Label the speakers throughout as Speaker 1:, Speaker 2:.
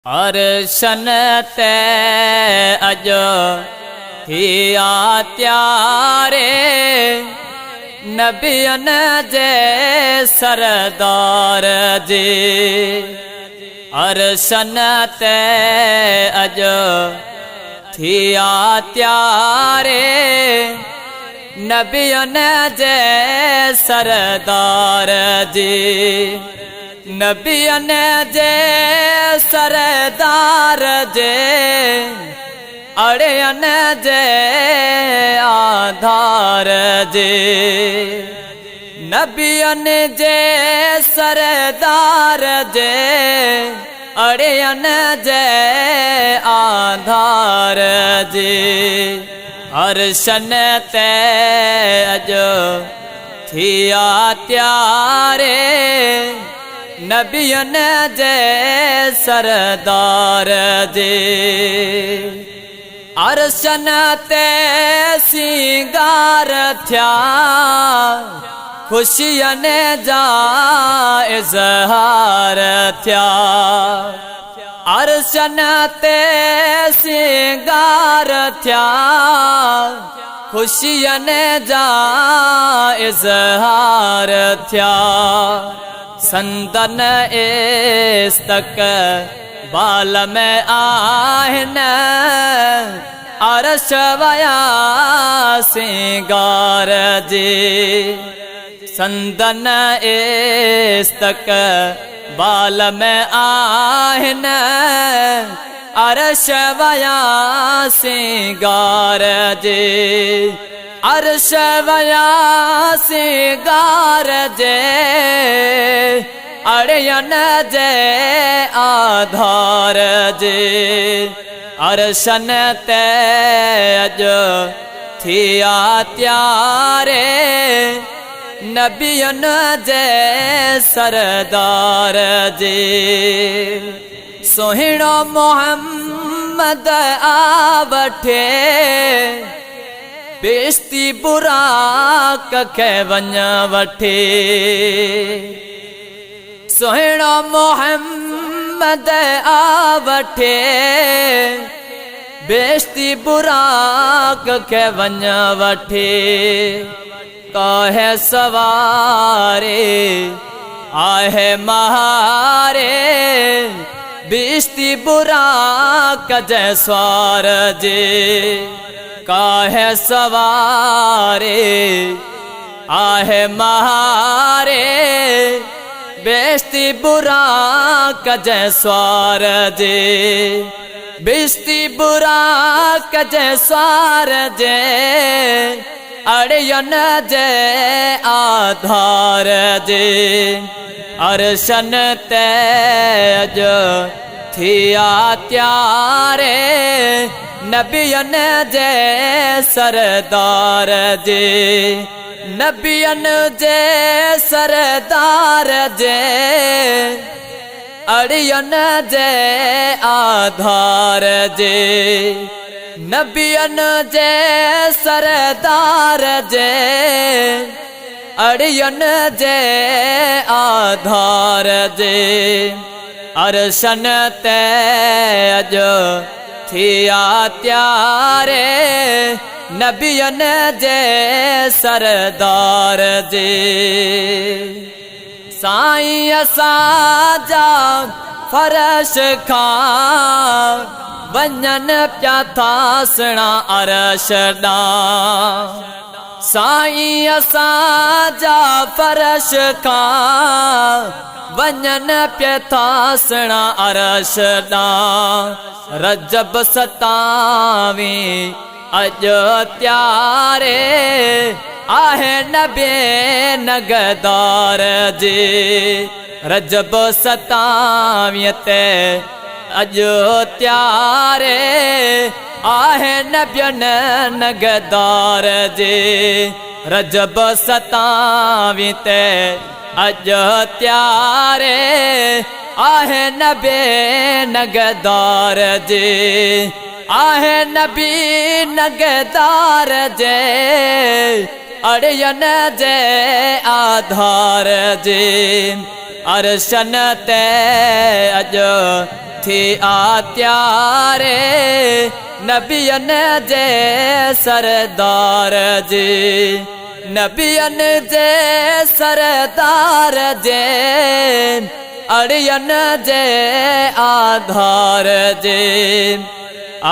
Speaker 1: अर्शन ते अजो थिया त्यारे नबियन जे सरदार जी। अर्शन ते अजो थिया त्यारे नबियन जे सरदार जी। नबियन जे सरदार जे अड़ियन जे आधार जे। नबियन जे सरदार जे अड़ियन जे आधार जे। अर्शन ते अजो थिया त्यारे नबियन जे सरदार जे। अर्शन ते सिंगार थिया खुशियन जा इज़हार थिया। अर्शन ते सिंगार थिया खुशियन जा इज़हार थिया। संदन इस्तक बाल में आहिन अर्श वया सिंगार जी। संदन इस्तक बाल में आहिन अर्श वया सिंगार जी। अर्श वया सिंगार जे अड़ियन जे आधार जे। अर्शन ते अजो थिया त्यारे नबियन जे सरदार जे। सोहिणो मोहम्मद आवठे बेश्ती बुराक के वञ वठे। सोहिणो मोहम्मद आवठे बेश्ती बुराक के वञ वठे। कहे सवारे आहे महारे बेश्ती बुराक जय स्वार जे। काहे सवारे आहे महारे बेश्ती बुराक जय स्वार जे। बेश्ती बुराक जय स्वार जे अड़ियन जे आधार जे। अर्शन ते अजो थिया त्यारे नबियन जे सरदार जे। नबियन जे सरदार जे अड़ियन जे आधार जे। नबियन जे सरदार जे अड़ियन जे आधार जे। अर्शन ते अजो थिया त्यारे नबियन जे सरदार जे। साईं असांजा फर्श खां वञन पिया था सुणा अर्श ॾांहुं। साईं असांजा फर्श खां वञन पिया था सुणा अर्श ॾांहुं। रजब सतावीं अजो त्यारे आहे नबे नगदार जे। रजब सतावीं ते अजो त्यारे आहे नबियन नगदार जे। रजब सतावीं ते अजो त्यारे आहे नबे नगदार जे। आहे नबी नगदार जे अड़ियन जे आधार जे। अरशन ते अज थी आत्यारे नबियन जे सरदार जी नबियन जे सरदार जे अड़ियन जे आधार जे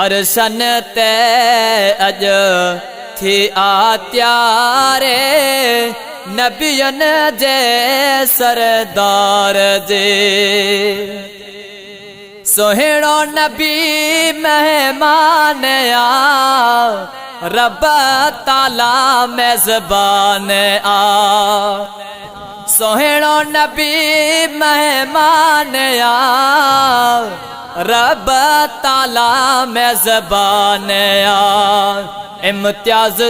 Speaker 1: अरशन ते अज थी आत्यारे नबियन जे सरदार जे सोहेड़ो नबी मेहमान आ रब ताला मेज़बान आ सोहेड़ो नबी मेहमान आ रब ताला मेज़बान आ इम्तियाज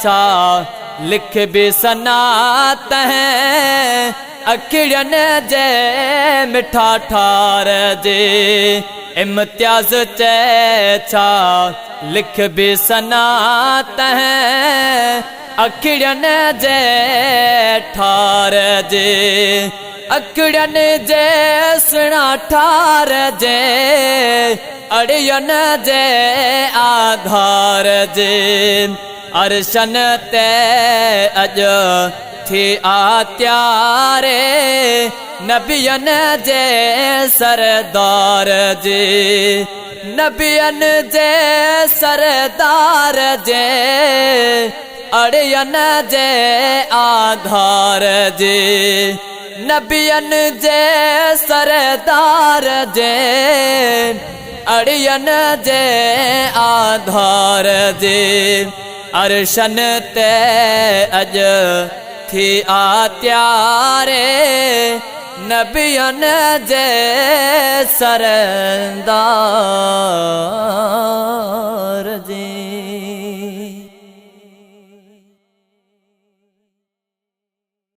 Speaker 1: छा लिख भी सनात है अखिड़न जे मिठा ठार जे इम्तियाज छा लिख भी सनात है अखिड़न जे ठार जे अखिड़न जे सुना ठार जे अड़ियन जे आधार जे अरशन ते अज थी आत्यारे नबियन जे सरदार जे नबियन जे सरदार जे अड़ियन जे आधार जे नबियन जे सरदार जे अड़ियन जे आधार जे अरशन ते अज थी आत्यारे नबियन जे सरदार